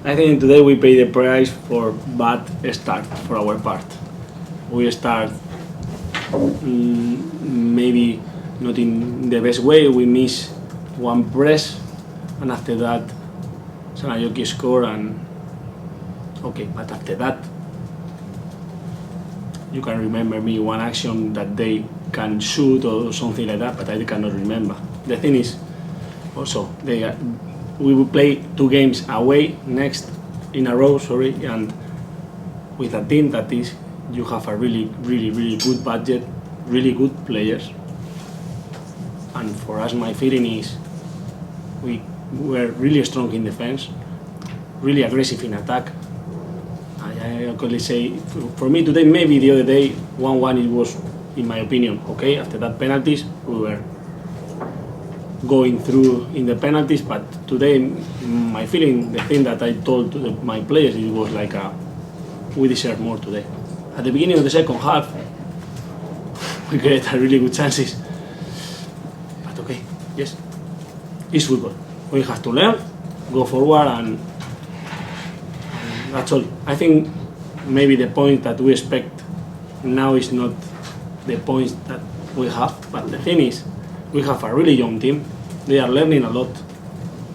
I think today we pay the price for bad start for our part. We start maybe not in the best way. We miss one press, and after that, Sanayoki score, and okay. But after that, you can remember me one action that they can shoot or something like that, but I cannot remember. The thing is, also we will play 2 games away next in a row, and with a team that is, you have a really good budget, really good players, and for us my feeling is we were really strong in defense, really aggressive in attack. I could say for me today, maybe the other day 1-1 it was, in my opinion, okay. After that penalties we were going through in the penalties, but today my feeling, the thing that I told to my players, it was like we deserve more today. At the beginning of the second half we created really good chances, but okay, yes, it's football. We have to learn, go forward, and that's all. I think maybe the point that we expect now is not the points that we have, but the thing is, we have a really young team. They are learning a lot,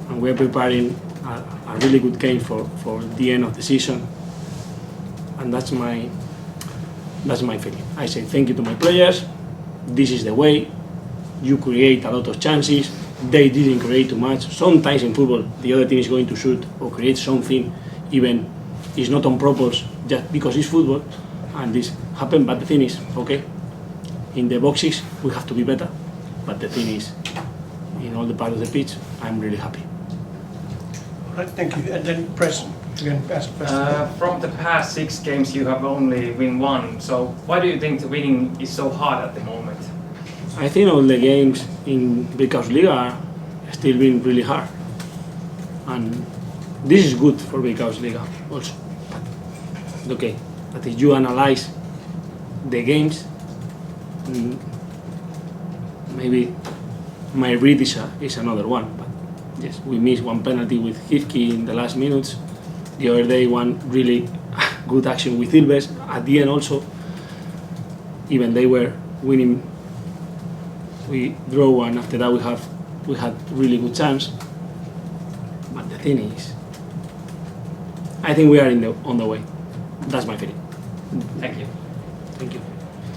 and we are preparing a really good game for the end of the season. And that's my feeling. I say thank you to my players. This is the way. You create a lot of chances. They didn't create too much. Sometimes in football, the other team is going to shoot or create something, even it's not on purpose, just because it's football, and this happens. But the thing is, okay, in the boxes we have to be better. But the thing is, in all the part of the pitch, I'm really happy. All right, thank you. And then press again. From the past 6 games, you have only win 1. So why do you think the winning is so hard at the moment? I think all the games in Liga are still being really hard, and this is good for Liga also. But okay, but if you analyze the games, maybe my read is another one. But yes, we missed one penalty with Hifki in the last minutes. The other day, one really good action with Ilves at the end also. Even they were winning, we draw, and after that we had really good chance. But the thing is, I think we are on the way. That's my feeling. Thank you. Thank you.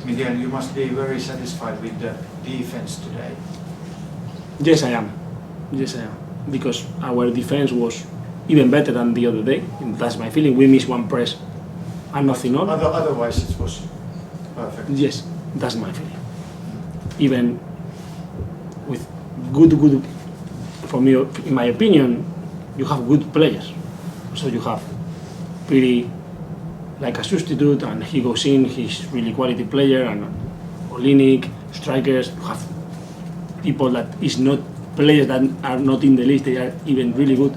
Miguel, you must be very satisfied with the defense today. Yes, I am. Yes, I am. Because our defense was even better than the other day. And that's my feeling. We missed one press and nothing on. Otherwise, it was perfect. Yes, that's my feeling. Even with good, for me, in my opinion, you have good players. So you have pretty like a substitute, and he goes in, he's really quality player, and Olinik, strikers, you have people that is not players that are not in the list, they are even really good.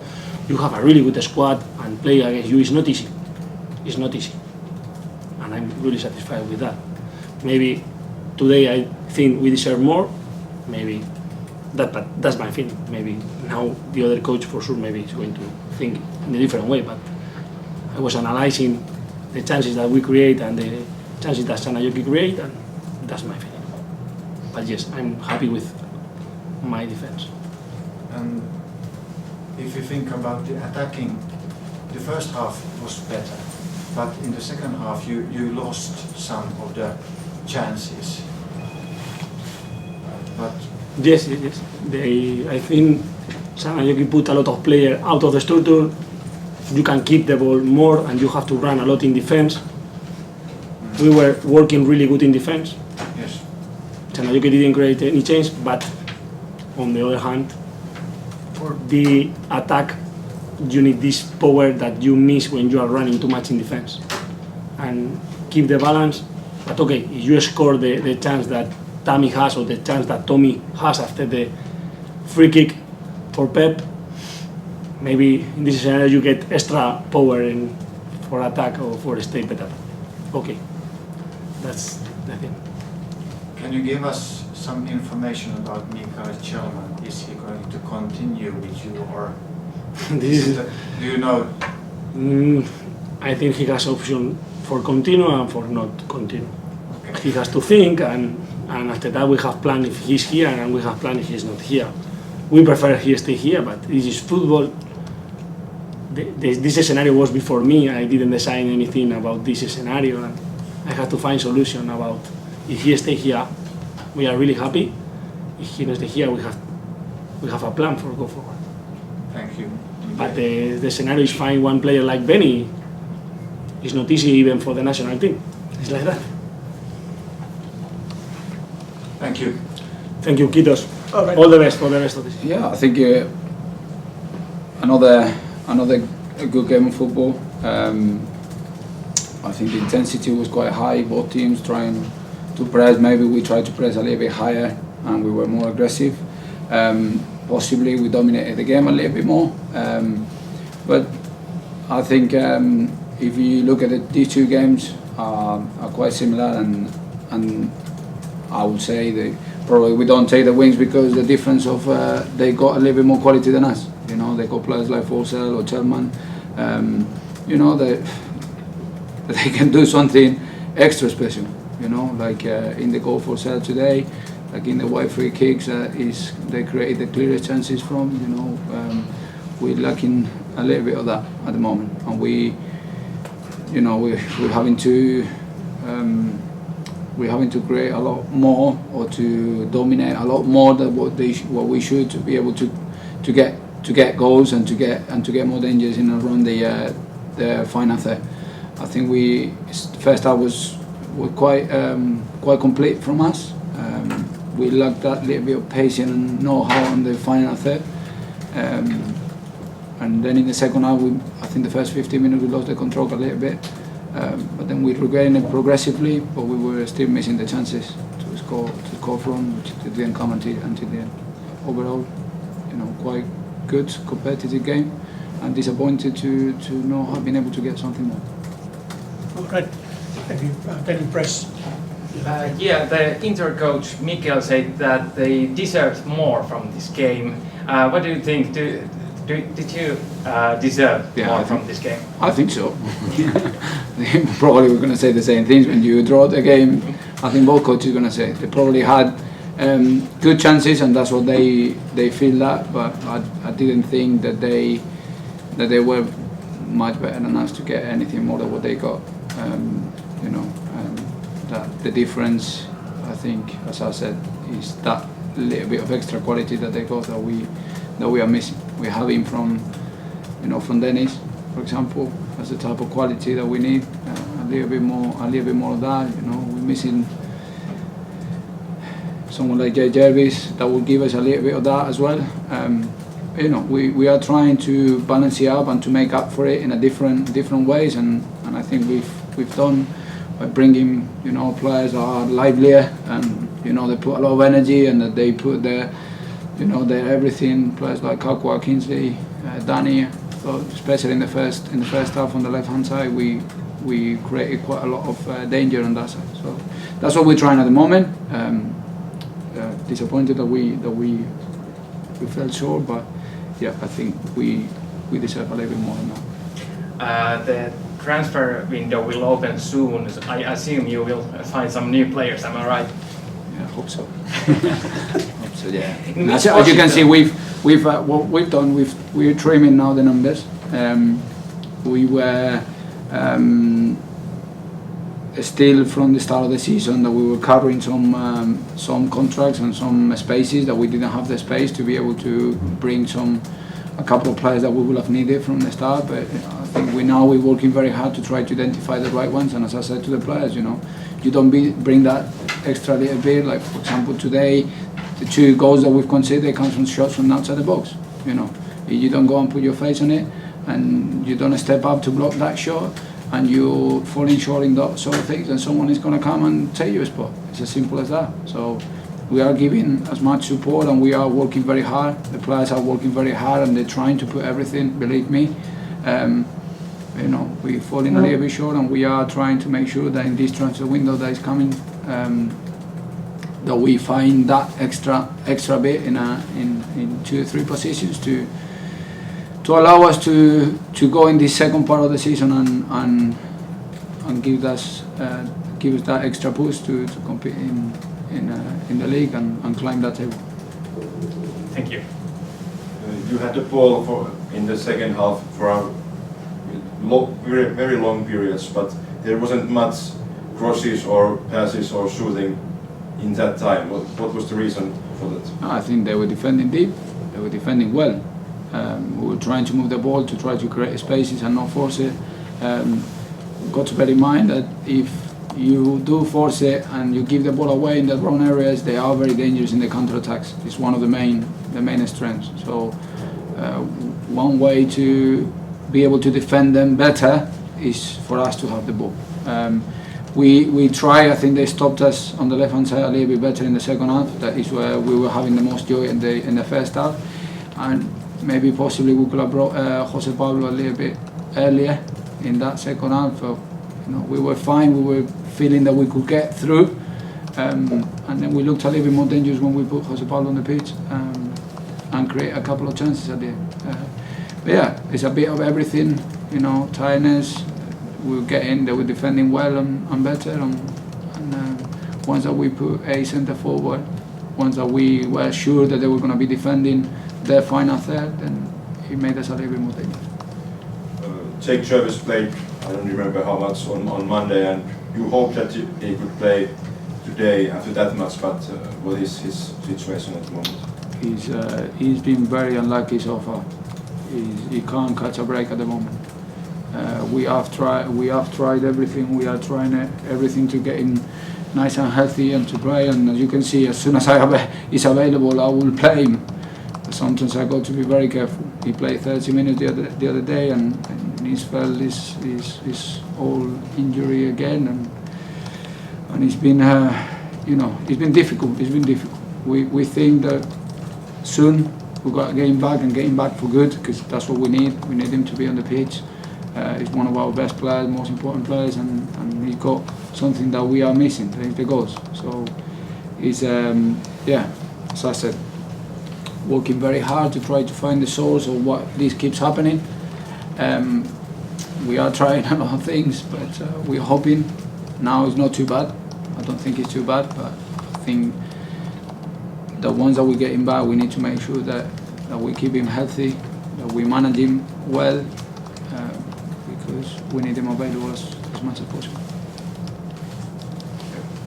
You have a really good squad, and play against you is not easy. It's not easy. And I'm really satisfied with that. Maybe today I think we deserve more, maybe that, but that's my feeling. Maybe now the other coach for sure maybe is going to think in a different way, but I was analyzing the chances that we create and the chances that Sanayoki create, and that's my feeling. But yes, I'm happy with my defense. And if you think about the attacking, the first half was better, but in the second half you lost some of the chances. But yes. I think Sanayoki put a lot of players out of the structure. You can keep the ball more, and you have to run a lot in defense. We were working really good in defense. yes, Sanayoki didn't create any change, but on the other hand, for the attack, you need this power that you miss when you are running too much in defense, and keep the balance. But okay, if you score the chance that Tammy has, or the chance that Tommy has after the free kick for Pep, maybe in this scenario you get extra power for attack or for stay better. Okay, that's the thing. can you give us some information about Mikael Kjellman? Is he going to continue with you, or This is do you know I think he has option for continue and for not continue. Okay. He has to think, and after that we have plan if he's here, and we have plan if he's not here. We prefer he stay here, but this is football. This scenario was before me. I didn't decide anything about this scenario, and I had to find solution about if he stay here, we are really happy. If he not stay here, we have a plan for go forward. Thank you. But the scenario is find one player like Benny. It's not easy even for the national team. It's like that. Thank you. Thank you, Kitos. All right. All the best for the rest of this. Yeah, I think another good game of football. I think the intensity was quite high. Both teams trying to press. Maybe we tried to press a little bit higher and we were more aggressive. Possibly we dominated the game a little bit more. But I think if you look at these two games are quite similar, and I would say they probably we don't take the wins because the difference of they got a little bit more quality than us. You know, they got players like Forsell or Chelman. You know, they can do something extra special. You know, like in the goal for Forsell today, like in the wide free kicks, they create the clearest chances from. You know, we're lacking a little bit of that at the moment, and we're having to. We're having to create a lot more or to dominate a lot more than what we should to be able to get goals and to get more dangers in and around the final third. I think first half was quite complete from us. We lacked that little bit of patience and know-how on the final third. And then in the second half, I think the first 15 minutes we lost the control a little bit. But then we regained it progressively, but we were still missing the chances to score from, which didn't come until the end. Overall, you know, quite good competitive game, and disappointed to not have been able to get something more. All right. Thank you. Then press. Yeah, the Inter coach Mikel said that they deserved more from this game. What do you think? Did you deserve more from this game? I think so. Probably we're going to say the same things when you draw the game. I think both coaches are going to say they probably had good chances, and that's what they feel that. But I didn't think that they were much better than us to get anything more than what they got. You know, that the difference, I think, as I said, is that little bit of extra quality that they got that we are missing. We're having from Dennis, for example, as the type of quality that we need. A little bit more of that. You know, we're missing someone like Jay Jervis that will give us a little bit of that as well. You know, we are trying to balance it up and to make up for it in a different ways, and I think we've done by bringing players that are livelier, and they put a lot of energy, and that they put their everything. Players like Kakwa, Kingsley, Danny. So especially in the first half on the left hand side, we created quite a lot of danger on that side. So that's what we're trying at the moment. Disappointed that we fell short, but yeah, I think we deserve a little bit more than that. The transfer window will open soon. So I assume you will find some new players. Am I right? Yeah, I hope so. Hope so, yeah. As you can see, what we've done. We're trimming now the numbers. We were still from the start of the season that we were covering some contracts and some spaces that we didn't have the space to be able to bring a couple of players that we would have needed from the start. But I think we're working very hard to try to identify the right ones. And as I said to the players, you don't bring that extra little bit. Like for example today, the 2 goals that we've conceded, they come from shots from outside the box. If you don't go and put your face on it, and you don't step up to block that shot, and you're falling short in that sort of things, then someone is going to come and take you a spot. It's as simple as that. So we are giving as much support, and we are working very hard. The players are working very hard, and they're trying to put everything. Believe me, we're falling a little bit short, and we are trying to make sure that in this transfer window that is coming, that we find that extra bit in 2 or 3 positions to allow us to go in this second part of the season and give us that extra push to compete in the league and climb that table. Thank you. You had the ball in the second half for very long periods, but there wasn't much crosses or passes or shooting in that time. What was the reason for that? I think they were defending deep. They were defending well. We were trying to move the ball to try to create spaces and not force it. Got to bear in mind that if you do force it and you give the ball away in the wrong areas, they are very dangerous in the counter-attacks. It's one of the main strengths. So one way to be able to defend them better is for us to have the ball. We try. I think they stopped us on the left-hand side a little bit better in the second half. That is where we were having the most joy in the first half, and maybe possibly we could have brought Jose Pablo a little bit earlier in that second half. We were fine. We were feeling that we could get through, and then we looked a little bit more dangerous when we put Jose Pablo on the pitch and create a couple of chances at the end. But yeah, it's a bit of everything. Tiredness. We were getting, they were defending well and better, and once that we put a centre forward, once that we were sure that they were going to be defending their final third, then it made us a little bit more dangerous. Jake Jervis played, I don't remember how much, on Monday, and you hoped that he could play today after that match, but what is his situation at the moment? He's been very unlucky so far. He can't catch a break at the moment. We have tried everything. We are trying everything to get him nice and healthy and to play. And as you can see, as soon as he's available, I will play him. But sometimes I got to be very careful. He played 30 minutes the other day, and he's felt his whole injury again, and it's been it's been difficult. It's been difficult. We think that soon we got to get him back and get him back for good, because that's what we need. We need him to be on the pitch. He's one of our best players, most important players, and he got something that we are missing, the goals. So he's, as I said, working very hard to try to find the source of what this keeps happening. We are trying a lot of things, but we're hoping now it's not too bad. I don't think it's too bad, but I think the ones that we get him back, we need to make sure that we keep him healthy, that we manage him well, because we need him available as much as possible.